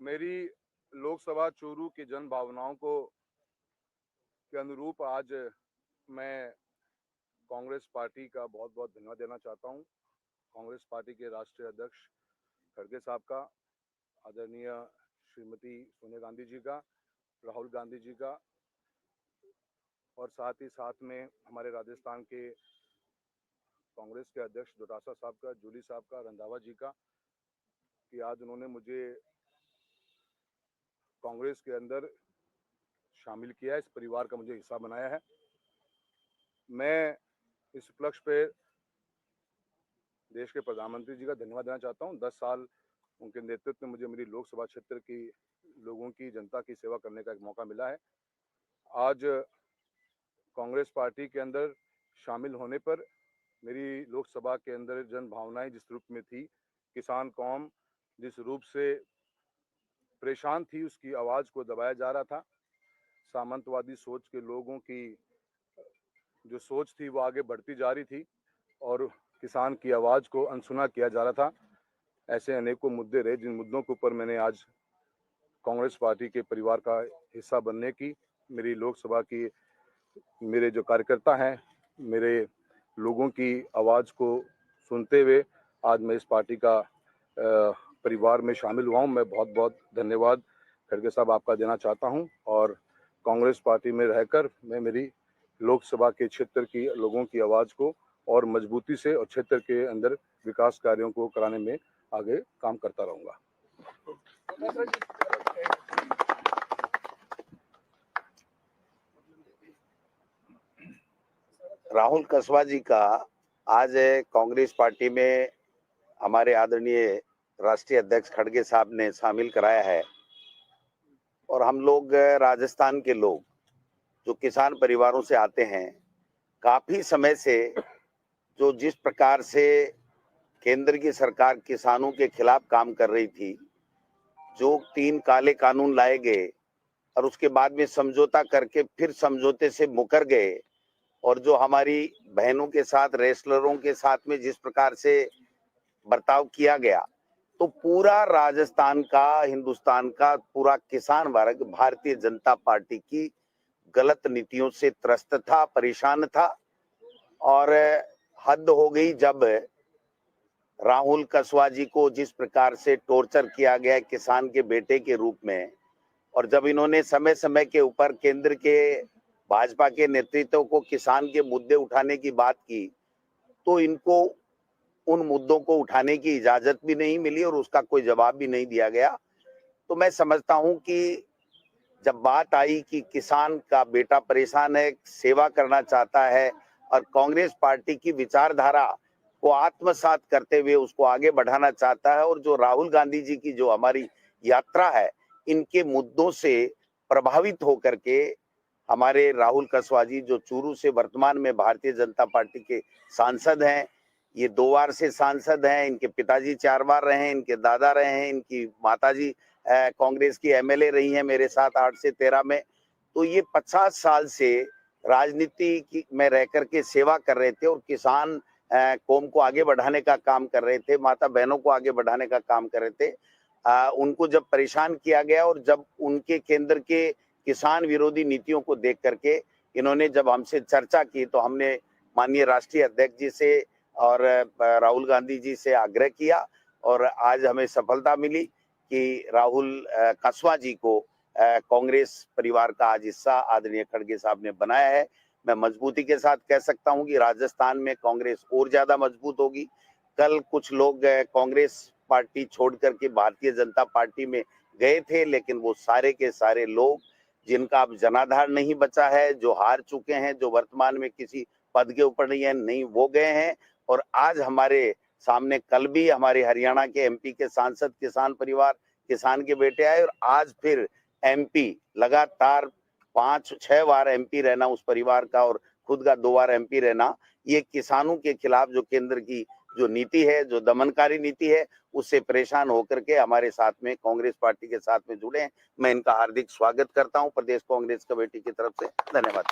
मेरी लोकसभा चूरू की जन भावनाओं को के अनुरूप आज मैं कांग्रेस पार्टी का बहुत-बहुत धन्यवाद देना चाहता हूं। कांग्रेस पार्टी के राष्ट्रीय अध्यक्ष खड़गे साहब का, आदरणीय श्रीमती सोनिया गांधी जी का, राहुल गांधी जी का और साथ ही साथ में हमारे राजस्थान के कांग्रेस के अध्यक्ष डोटासरा साहब का, जूली साहब का, रंधावा जी का, कि आज उन्होंने मुझे कांग्रेस के अंदर शामिल किया है, इस परिवार का मुझे हिस्सा बनाया है। मैं इस उपलक्ष्य पे देश के प्रधानमंत्री जी का धन्यवाद देना चाहता हूं। 10 साल उनके नेतृत्व में मुझे मेरी लोकसभा क्षेत्र की लोगों की, जनता की सेवा करने का एक मौका मिला है। आज कांग्रेस पार्टी के अंदर शामिल होने पर मेरी लोकसभा के अंदर जन भावनाएं जिस रूप में थी, किसान कौम जिस रूप से परेशान थी, उसकी आवाज़ को दबाया जा रहा था। सामंतवादी सोच के लोगों की जो सोच थी वो आगे बढ़ती जा रही थी और किसान की आवाज़ को अनसुना किया जा रहा था। ऐसे अनेकों मुद्दे रहे जिन मुद्दों के ऊपर मैंने आज कांग्रेस पार्टी के परिवार का हिस्सा बनने की, मेरी लोकसभा की मेरे जो कार्यकर्ता हैं, मेरे लोगों की आवाज़ को सुनते हुए आज मैं इस पार्टी का परिवार में शामिल हुआ हूँ। मैं बहुत-बहुत धन्यवाद खड़गे साहब आपका देना चाहता हूँ और कांग्रेस पार्टी में रहकर मैं मेरी लोकसभा के क्षेत्र की लोगों की आवाज़ को और मजबूती से और क्षेत्र के अंदर विकास कार्यों को कराने में आगे काम करता रहूँगा। राहुल कसवा जी का आज कांग्रेस पार्टी में हमारे आदरणीय राष्ट्रीय अध्यक्ष खड़गे साहब ने शामिल कराया है और हम लोग राजस्थान के लोग जो किसान परिवारों से आते हैं, काफी समय से जो जिस प्रकार से केंद्र की सरकार किसानों के खिलाफ काम कर रही थी, जो 3 काले कानून लाए गए और उसके बाद में समझौता करके फिर समझौते से मुकर गए और जो हमारी बहनों के साथ, रेसलरों के साथ में जिस प्रकार से बर्ताव किया गया, तो पूरा राजस्थान का, हिंदुस्तान का पूरा किसान वर्ग भारतीय जनता पार्टी की गलत नीतियों से त्रस्त था, परेशान था और हद हो गई जब राहुल कसवा जी को जिस प्रकार से टॉर्चर किया गया किसान के बेटे के रूप में, और जब इन्होंने समय समय के ऊपर केंद्र के भाजपा के नेतृत्व को किसान के मुद्दे उठाने की बात की, तो इनको उन मुद्दों को उठाने की इजाजत भी नहीं मिली और उसका कोई जवाब भी नहीं दिया गया। तो मैं समझता हूं कि जब बात आई कि किसान का बेटा परेशान है, सेवा करना चाहता है और कांग्रेस पार्टी की विचारधारा को आत्मसात करते हुए उसको आगे बढ़ाना चाहता है और जो राहुल गांधी जी की जो हमारी यात्रा है, इनके मुद्दों से प्रभावित होकर के हमारे राहुल कसवा जी जो चूरू से वर्तमान में भारतीय जनता पार्टी के सांसद हैं, ये 2 बार से सांसद हैं, इनके पिताजी 4 बार रहे हैं, इनके दादा रहे हैं, इनकी माताजी कांग्रेस की एमएलए रही हैं मेरे साथ 8 से 13 में। तो ये 50 साल से राजनीति की में रह करके सेवा कर रहे थे और किसान कौम को आगे बढ़ाने का काम कर रहे थे, माता बहनों को आगे बढ़ाने का काम कर रहे थे। उनको जब परेशान किया गया और जब उनके केंद्र के किसान विरोधी नीतियों को देख करके इन्होंने जब हमसे चर्चा की, तो हमने माननीय राष्ट्रीय अध्यक्ष जी से और राहुल गांधी जी से आग्रह किया और आज हमें सफलता मिली कि राहुल कसवा जी को कांग्रेस परिवार का आज हिस्सा आदरणीय खड़गे साहब ने बनाया है। मैं मजबूती के साथ कह सकता हूं कि राजस्थान में कांग्रेस और ज्यादा मजबूत होगी। कल कुछ लोग कांग्रेस पार्टी छोड़ करके भारतीय जनता पार्टी में गए थे, लेकिन वो सारे के सारे लोग जिनका अब जनाधार नहीं बचा है, जो हार चुके हैं, जो वर्तमान में किसी पद के ऊपर नहीं वो गए हैं और आज हमारे सामने कल भी हमारे हरियाणा के एमपी के सांसद किसान परिवार, किसान के बेटे आए और आज फिर एमपी लगातार 5-6 बार एमपी रहना उस परिवार का और खुद का 2 बार एमपी रहना, ये किसानों के खिलाफ जो केंद्र की जो नीति है, जो दमनकारी नीति है, उससे परेशान होकर के हमारे साथ में कांग्रेस पार्टी के साथ में जुड़े हैं। मैं इनका हार्दिक स्वागत करता हूं प्रदेश कांग्रेस कमेटी की तरफ से। धन्यवाद।